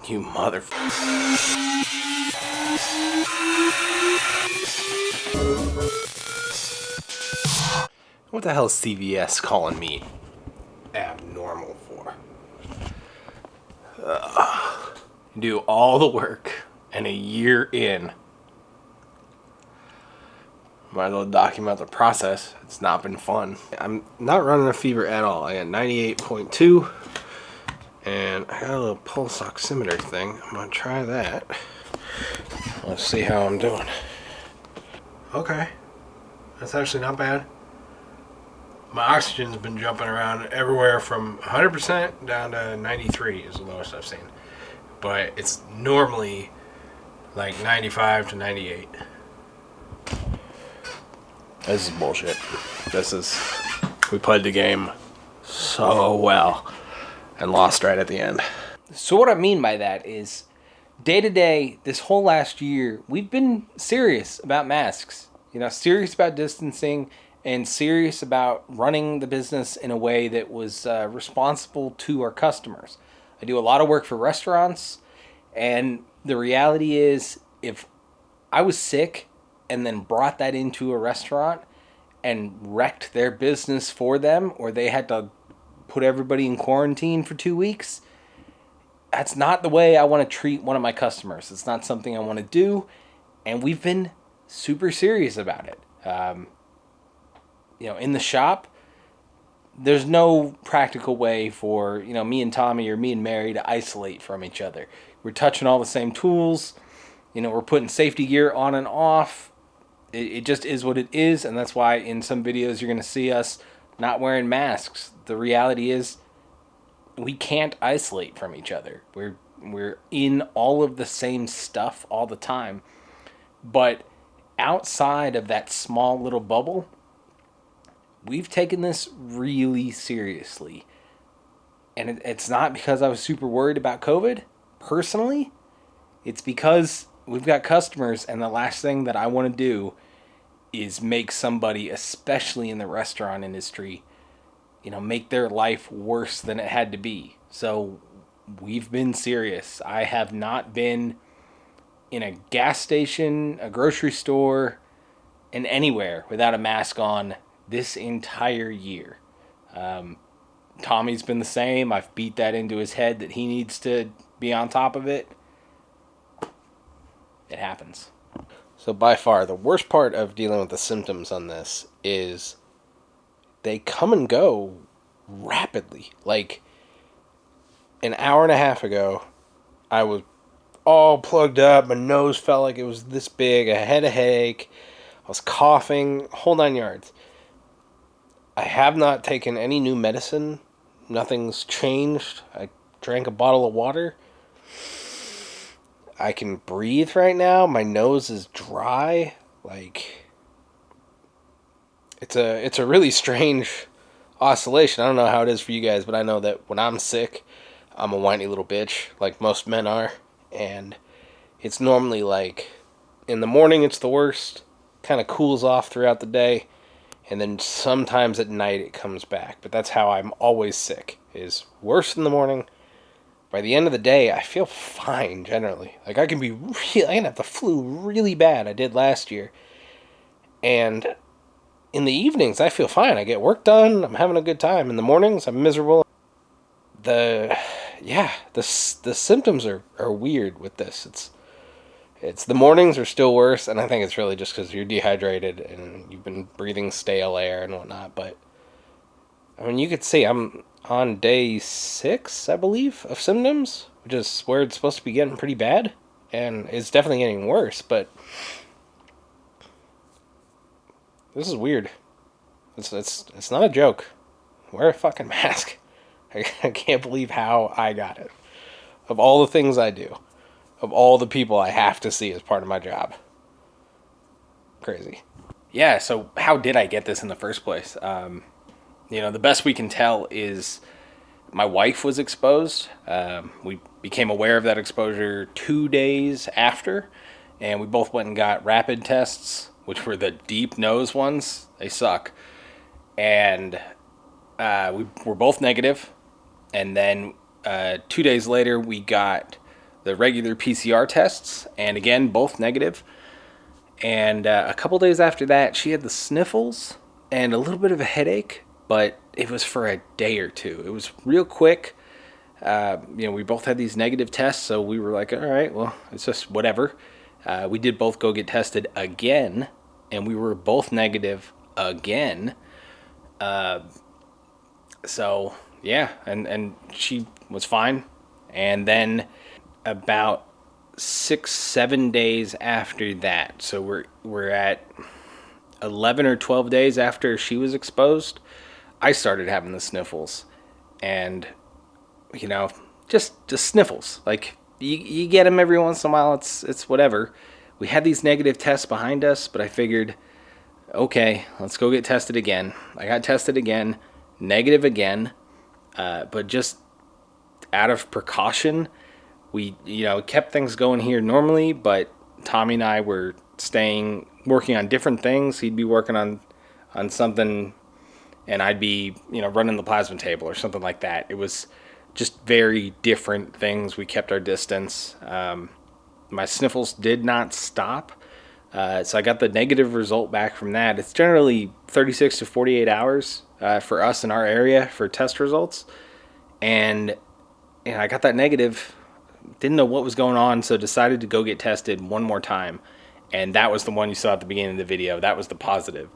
You What the hell is CVS calling me abnormal for? Do all the work and a year in. Might as well document the process. It's not been fun. I'm not running a fever at all. I got 98.2. And I got a little pulse oximeter thing. I'm going to try that. Let's see how I'm doing. Okay. That's actually not bad. My oxygen's been jumping around everywhere from 100% down to 93 is the lowest I've seen. But it's normally like 95 to 98. This is bullshit. We played the game so well and lost right at the end. So what I mean by that is, day to day, this whole last year, we've been serious about masks. Serious about distancing and serious about running the business in a way that was responsible to our customers. I do a lot of work for restaurants, and the reality is, if I was sick and then brought that into a restaurant and wrecked their business for them, or they had to put everybody in quarantine for 2 weeks, that's not the way I want to treat one of my customers. It's not something I want to do, and we've been super serious about it. In the shop, there's no practical way for, me and Tommy or me and Mary to isolate from each other. We're touching all the same tools. We're putting safety gear on and off. It just is what it is, and that's why in some videos you're going to see us not wearing masks. The reality is we can't isolate from each other. We're in all of the same stuff all the time. But outside of that small little bubble, we've taken this really seriously. And it's not because I was super worried about COVID, personally. It's because we've got customers, and the last thing that I want to do is make somebody, especially in the restaurant industry, make their life worse than it had to be. So we've been serious. I have not been in a gas station, a grocery store, and anywhere without a mask on this entire year. Tommy's been the same. I've beat that into his head that he needs to be on top of it. It happens. So by far, the worst part of dealing with the symptoms on this is they come and go rapidly. Like, an hour and a half ago, I was all plugged up. My nose felt like it was this big. I had a headache. I was coughing, whole 9 yards. I have not taken any new medicine. Nothing's changed. I drank a bottle of water. I can breathe right now. My nose is dry. Like, it's a really strange oscillation. I don't know how it is for you guys, but I know that when I'm sick, I'm a whiny little bitch, like most men are. And it's normally like, in the morning it's the worst. Kind of cools off throughout the day. And then sometimes at night it comes back. But that's how I'm always sick. Is worse in the morning. By the end of the day, I feel fine, generally. Like, I can have the flu really bad. I did last year. And in the evenings, I feel fine. I get work done. I'm having a good time. In the mornings, I'm miserable. The symptoms are weird with this. It's the mornings are still worse, and I think it's really just because you're dehydrated and you've been breathing stale air and whatnot. But, I mean, you could see I'm on day 6, I believe, of symptoms, which is where it's supposed to be getting pretty bad, and it's definitely getting worse, but this is weird. It's not a joke. Wear a fucking mask. I can't believe how I got it. Of all the things I do, of all the people I have to see as part of my job. Crazy. Yeah, so how did I get this in the first place? The best we can tell is my wife was exposed. We became aware of that exposure 2 days after, and we both went and got rapid tests, which were the deep nose ones. They suck. And we were both negative. And then 2 days later, we got the regular PCR tests, and again, both negative. And a couple days after that, she had the sniffles and a little bit of a headache, but it was for a day or two. It was real quick. We both had these negative tests, so we were like, all right, well, it's just whatever. We did both go get tested again, and we were both negative again. So, yeah, and she was fine. And then about 6-7 days after that, so we're at 11 or 12 days after she was exposed, I started having the sniffles. And just sniffles. Like you get them every once in a while. It's whatever. We had these negative tests behind us, but I figured, okay, let's go get tested again. I got tested again, negative again, but just out of precaution, we kept things going here normally. But Tommy and I were working on different things. He'd be working on something, and I'd be running the plasma table or something like that. It was just very different things. We kept our distance. My sniffles did not stop. So I got the negative result back from that. It's generally 36 to 48 hours for us in our area for test results. And I got that negative. Didn't know what was going on, so decided to go get tested one more time. And that was the one you saw at the beginning of the video. That was the positive.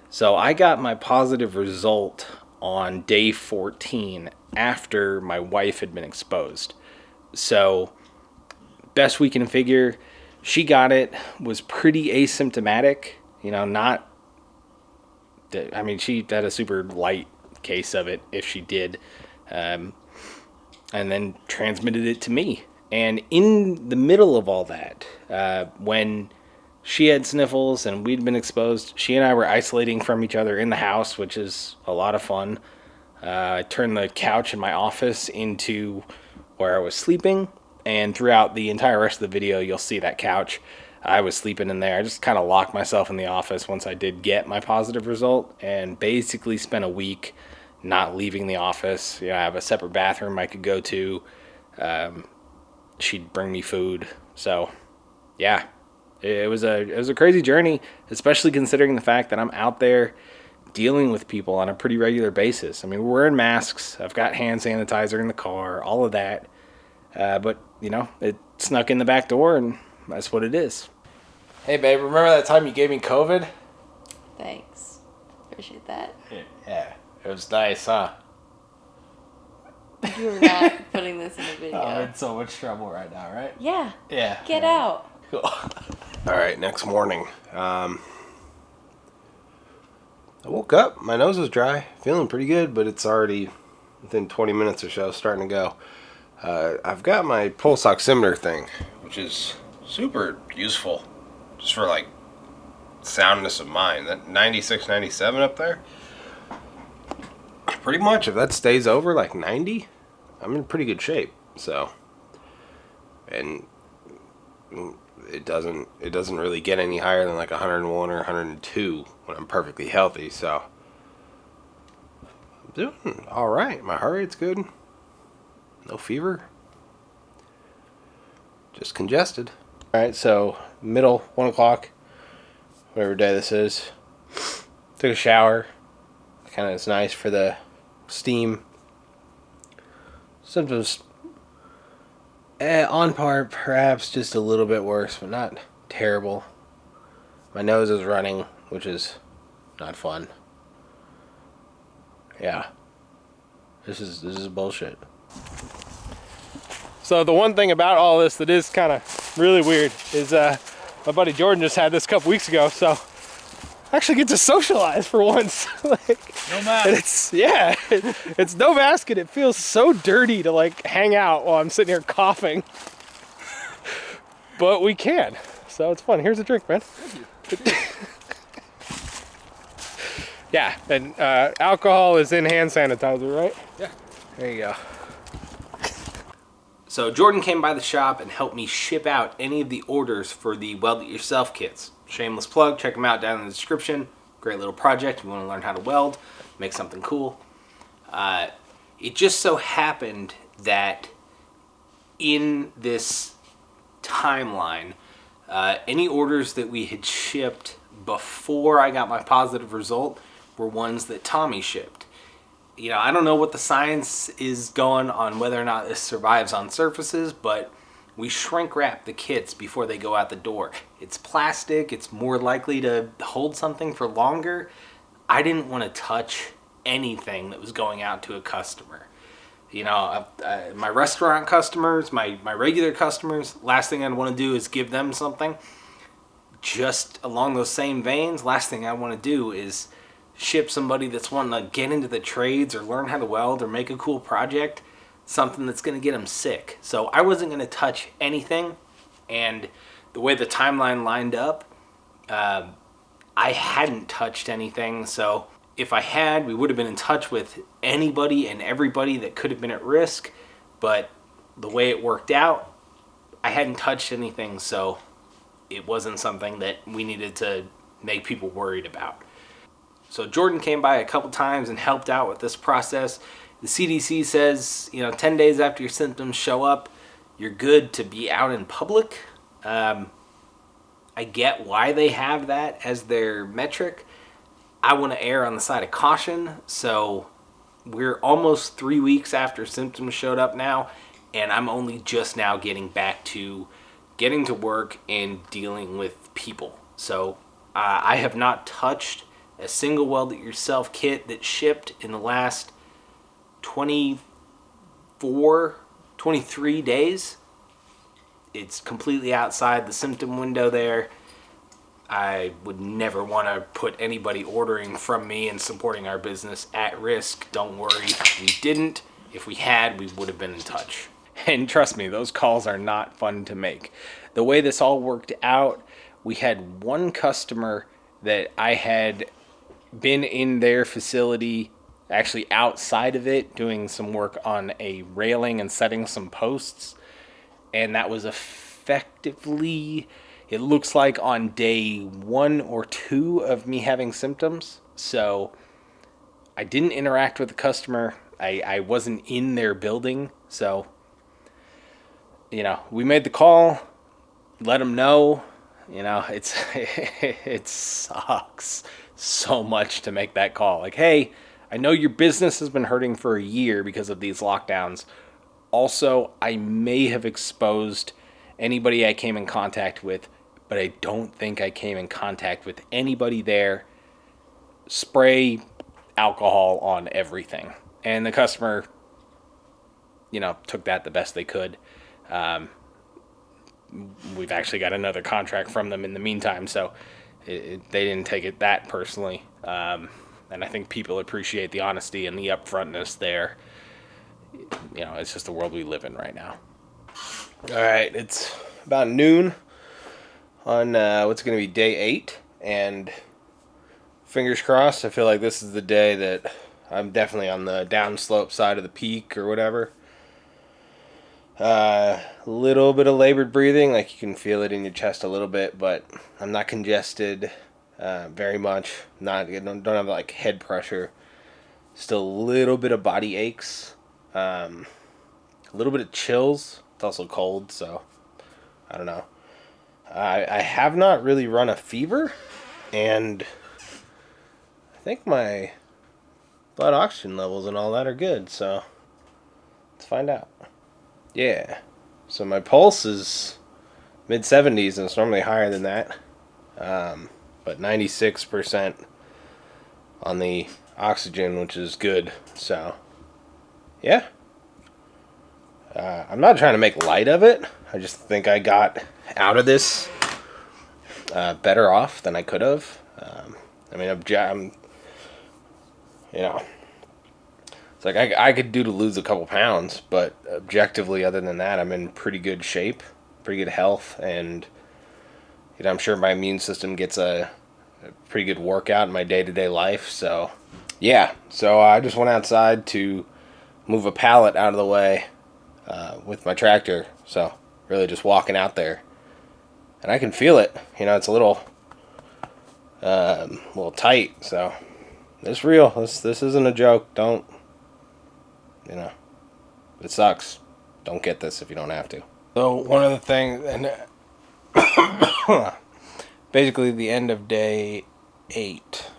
So I got my positive result on day 14 after my wife had been exposed. So best we can figure, she got it, was pretty asymptomatic, she had a super light case of it if she did, and then transmitted it to me. And in the middle of all that, when she had sniffles and we'd been exposed, she and I were isolating from each other in the house, which is a lot of fun. I turned the couch in my office into where I was sleeping, and throughout the entire rest of the video, you'll see that couch. I was sleeping in there. I just kind of locked myself in the office once I did get my positive result, and basically spent a week not leaving the office. I have a separate bathroom I could go to. She'd bring me food. So, yeah. It was a crazy journey, especially considering the fact that I'm out there dealing with people on a pretty regular basis. I mean, we're wearing masks. I've got hand sanitizer in the car, all of that. But, it snuck in the back door, and that's what it is. Hey, babe, remember that time you gave me COVID? Thanks. Appreciate that. Yeah, it was nice, huh? You were not putting this in the video. I'm in so much trouble right now, right? Yeah. Yeah. Get out. Cool. All right, next morning. I woke up. My nose was dry. Feeling pretty good, but it's already within 20 minutes or so starting to go. I've got my pulse oximeter thing, which is super useful just for like soundness of mind. That 96, 97 up there. Pretty much, if that stays over like 90, I'm in pretty good shape. So, and it doesn't really get any higher than like 101 or 102 when I'm perfectly healthy. So, I'm doing all right. My heart rate's good. No fever. Just congested. All right, so middle 1 o'clock, whatever day this is. Took a shower. Kind of is nice for the steam. Symptoms on par, perhaps just a little bit worse, but not terrible. My nose is running, which is not fun. Yeah, this is bullshit. So the one thing about all this that is kind of really weird is my buddy Jordan just had this a couple weeks ago, so I actually get to socialize for once. Like, No mask. And it's no mask, and it feels so dirty to like hang out while I'm sitting here coughing. But we can, so it's fun. Here's a drink, man. Thank you. Yeah, and alcohol is in hand sanitizer, right? Yeah. There you go. So Jordan came by the shop and helped me ship out any of the orders for the Weld It Yourself kits. Shameless plug, check them out down in the description. Great little project if you want to learn how to weld, make something cool. It just so happened that in this timeline, any orders that we had shipped before I got my positive result were ones that Tommy shipped. I don't know what the science is going on whether or not this survives on surfaces, but we shrink wrap the kits before they go out the door. It's plastic, it's more likely to hold something for longer. I didn't want to touch anything that was going out to a customer. My restaurant customers, my regular customers, last thing I'd want to do is give them something. Just along those same veins, last thing I want to do is ship somebody that's wanting to get into the trades or learn how to weld or make a cool project something that's going to get them sick. So I wasn't going to touch anything, and the way the timeline lined up, I hadn't touched anything. So if I had, we would have been in touch with anybody and everybody that could have been at risk, but the way it worked out, I hadn't touched anything, so it wasn't something that we needed to make people worried about. So Jordan came by a couple times and helped out with this process. The CDC says, 10 days after your symptoms show up, you're good to be out in public. I get why they have that as their metric. I want to err on the side of caution, so we're almost 3 weeks after symptoms showed up now, and I'm only just now getting back to getting to work and dealing with people. So I have not touched a single weld it yourself kit that shipped in the last 24, 23 days. It's completely outside the symptom window there. I would never want to put anybody ordering from me and supporting our business at risk. Don't worry, we didn't. If we had, we would have been in touch. And trust me, those calls are not fun to make. The way this all worked out, we had one customer that I had been in their facility, actually outside of it, doing some work on a railing and setting some posts. And that was effectively, it looks like, on day 1 or 2 of me having symptoms. So I didn't interact with the customer. I wasn't in their building. So, we made the call, let them know. It sucks so much to make that call. Like, hey, I know your business has been hurting for a year because of these lockdowns. Also, I may have exposed anybody I came in contact with, but I don't think I came in contact with anybody there. Spray alcohol on everything. And the customer, took that the best they could. We've actually got another contract from them in the meantime, so they didn't take it that personally. And I think people appreciate the honesty and the upfrontness there. It's just the world we live in right now. All right, it's about noon on what's going to be day 8, and fingers crossed, I feel like this is the day that I'm definitely on the downslope side of the peak or whatever. A little bit of labored breathing, like you can feel it in your chest a little bit, but I'm not congested very much. Don't have like head pressure. Still a little bit of body aches. A little bit of chills. It's also cold, so I don't know. I have not really run a fever, and I think my blood oxygen levels and all that are good, so let's find out. Yeah, so my pulse is mid-70s, and it's normally higher than that, but 96% on the oxygen, which is good, so yeah. I'm not trying to make light of it. I just think I got out of this better off than I could have. I'm it's like I could do to lose a couple pounds, but objectively, other than that, I'm in pretty good shape, pretty good health, and I'm sure my immune system gets a pretty good workout in my day-to-day life. So yeah, so I just went outside to move a pallet out of the way with my tractor. So really just walking out there, and I can feel it. It's a little tight. So it's real. This isn't a joke. Don't. It sucks. Don't get this if you don't have to. So one of the things, and basically the end of day 8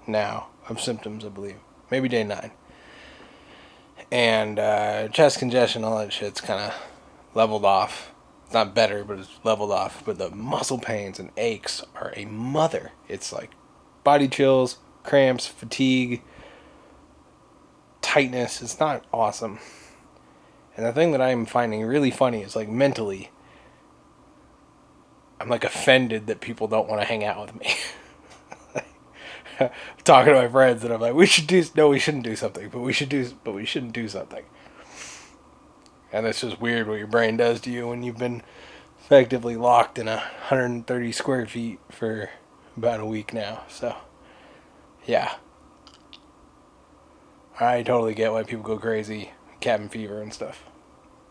now of symptoms, I believe. Maybe day 9. And chest congestion, all that shit's kind of leveled off. It's not better, but it's leveled off. But the muscle pains and aches are a mother. It's like body chills, cramps, fatigue, tightness. It's not awesome. And the thing that I'm finding really funny is like mentally, I'm like offended that people don't want to hang out with me. Talking to my friends and I'm like, we shouldn't do something, but we shouldn't do something. And it's just weird what your brain does to you when you've been effectively locked in 130 square feet for about a week now. So, yeah. I totally get why people go crazy, cabin fever and stuff.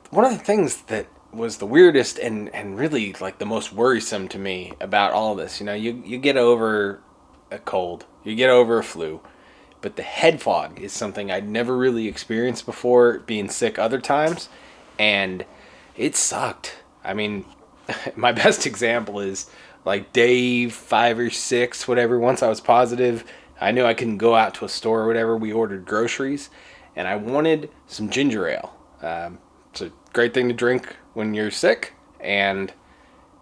One of the things that was the weirdest and really like the most worrisome to me about all of this, you get over a cold, you get over a flu, but the head fog is something I'd never really experienced before being sick other times, and it sucked. I mean, my best example is like day 5 or 6, whatever. Once I was positive, I knew I couldn't go out to a store or whatever. We ordered groceries, and I wanted some ginger ale. It's a great thing to drink when you're sick, and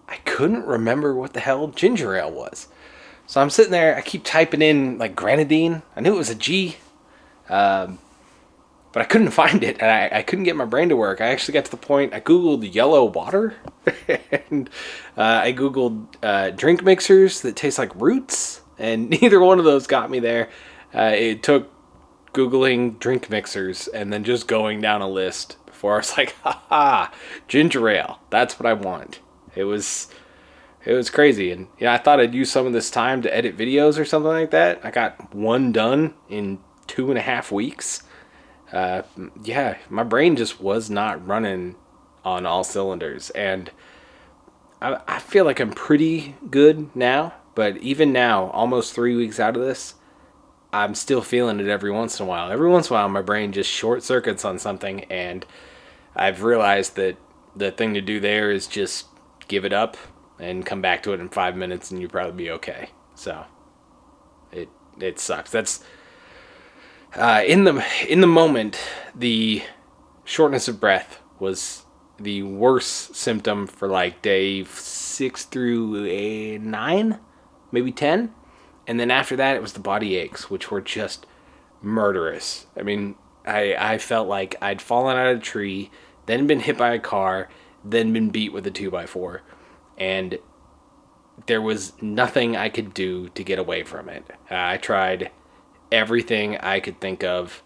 I couldn't remember what the hell ginger ale was. So I'm sitting there, I keep typing in like grenadine. I knew it was a G, but I couldn't find it, and I couldn't get my brain to work. I actually got to the point, I Googled yellow water, and I Googled drink mixers that taste like roots, and neither one of those got me there. It took Googling drink mixers and then just going down a list before I was like, haha, ginger ale, that's what I want. It was crazy, and I thought I'd use some of this time to edit videos or something like that. I got one done in 2.5 weeks. My brain just was not running on all cylinders, and I feel like I'm pretty good now, but even now, almost 3 weeks out of this, I'm still feeling it every once in a while. Every once in a while, my brain just short circuits on something, and I've realized that the thing to do there is just give it up and come back to it in 5 minutes, and you'll probably be okay. So it sucks. That's in the moment, the shortness of breath was the worst symptom for like day 6 through 9, maybe 10. And then after that, it was the body aches, which were just murderous. I mean, I felt like I'd fallen out of a tree, then been hit by a car, then been beat with a 2x4. And there was nothing I could do to get away from it. I tried everything I could think of.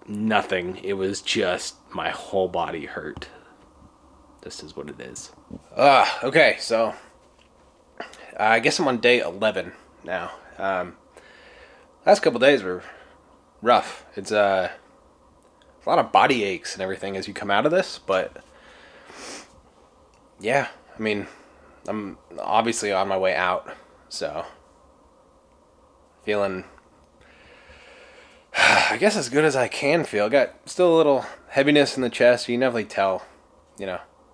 Nothing. It was just my whole body hurt. This is what it is. Okay, so I guess I'm on day 11 now. Last couple days were rough. It's a lot of body aches and everything as you come out of this, but yeah, I mean, I'm obviously on my way out, so feeling, I guess, as good as I can feel. Got still a little heaviness in the chest. You can definitely tell,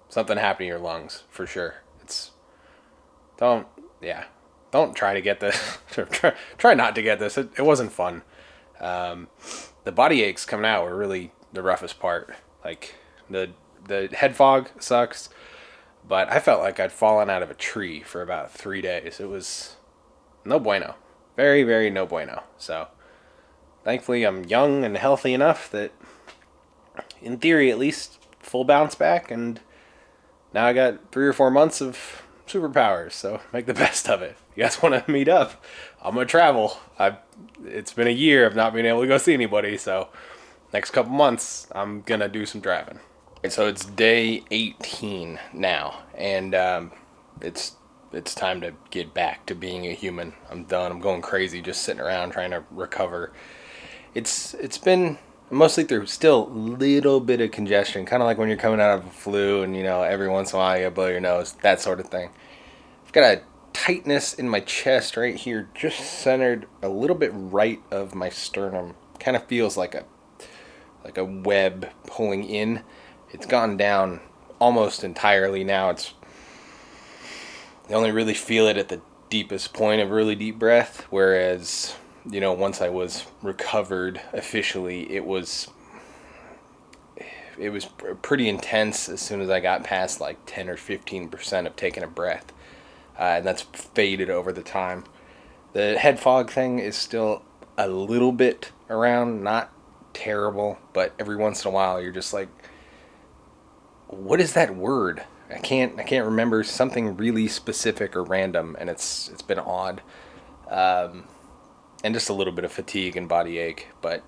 something happened to your lungs for sure. Don't try to get this. try not to get this. It wasn't fun. The body aches coming out were really the roughest part. Like the head fog sucks, but I felt like I'd fallen out of a tree for about 3 days. It was no bueno. Very, very no bueno. So thankfully I'm young and healthy enough that, in theory at least, full bounce back, and now I got 3 or 4 months of superpowers, so make the best of it. You guys want to meet up? I'm going to travel. It's been a year of not being able to go see anybody, so next couple months I'm going to do some driving. So it's day 18 now, and it's time to get back to being a human. I'm done. I'm going crazy just sitting around trying to recover. It's been mostly through still a little bit of congestion, kind of like when you're coming out of a flu and, every once in a while you blow your nose, that sort of thing. I've got a tightness in my chest right here, just centered a little bit right of my sternum. Kind of feels like a web pulling in. It's gone down almost entirely now. I only really feel it at the deepest point of really deep breath, whereas, once I was recovered officially, it was pretty intense as soon as I got past like 10 or 15% of taking a breath. And that's faded over the time. The head fog thing is still a little bit around, not terrible, but every once in a while you're just like, what is that word? I can't remember something really specific or random, and it's been odd. And just a little bit of fatigue and body ache, but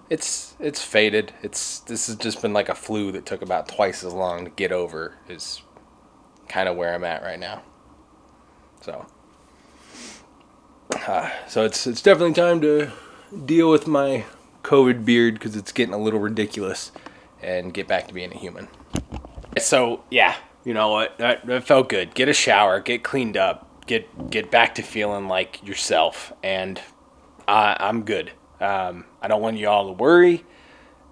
it's faded. This has just been like a flu that took about twice as long to get over, is kind of where I'm at right now. So it's definitely time to deal with my COVID beard, because it's getting a little ridiculous, and get back to being a human. So yeah, you know what? That felt good. Get a shower, get cleaned up, get back to feeling like yourself, and I'm good. I don't want you all to worry.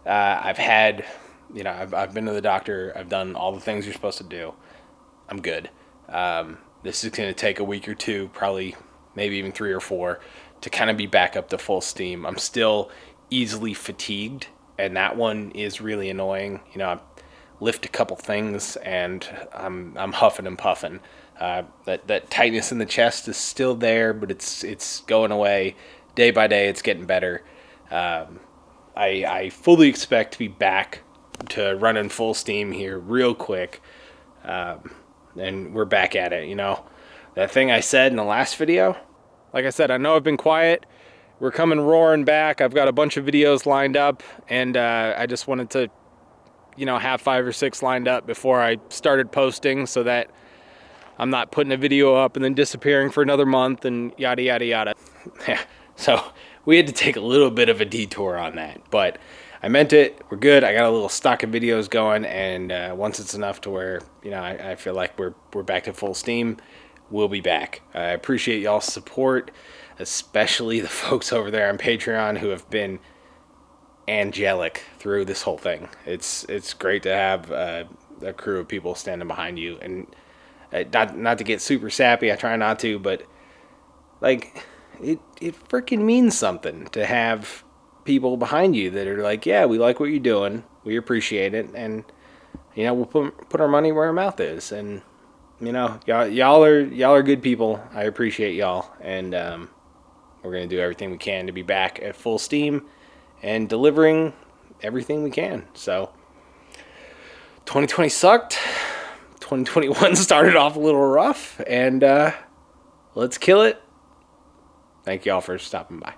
I've been to the doctor. I've done all the things you're supposed to do. I'm good. This is going to take a week or two, probably maybe even 3 or 4, to kind of be back up to full steam. I'm still easily fatigued, and that one is really annoying. I lift a couple things and I'm huffing and puffing. That tightness in the chest is still there, but it's going away day by day. It's getting better. I fully expect to be back to running full steam here real quick. And we're back at it. That thing I said in the last video, like I said, I know I've been quiet. We're coming roaring back. I've got a bunch of videos lined up, and I just wanted to have 5 or 6 lined up before I started posting, so that I'm not putting a video up and then disappearing for another month and yada yada yada. So we had to take a little bit of a detour on that, but I meant it. We're good. I got a little stock of videos going, and once it's enough to where I feel like we're back to full steam, we'll be back. I appreciate y'all's support, especially the folks over there on Patreon who have been angelic through this whole thing. It's great to have a crew of people standing behind you, and not to get super sappy, I try not to, but like it freaking means something to have people behind you that are like, yeah, we like what you're doing, we appreciate it, and we'll put our money where our mouth is, and y'all are good people. I appreciate y'all, and we're gonna do everything we can to be back at full steam and delivering everything we can. So 2020 sucked. 2021 started off a little rough, and let's kill it. Thank y'all for stopping by.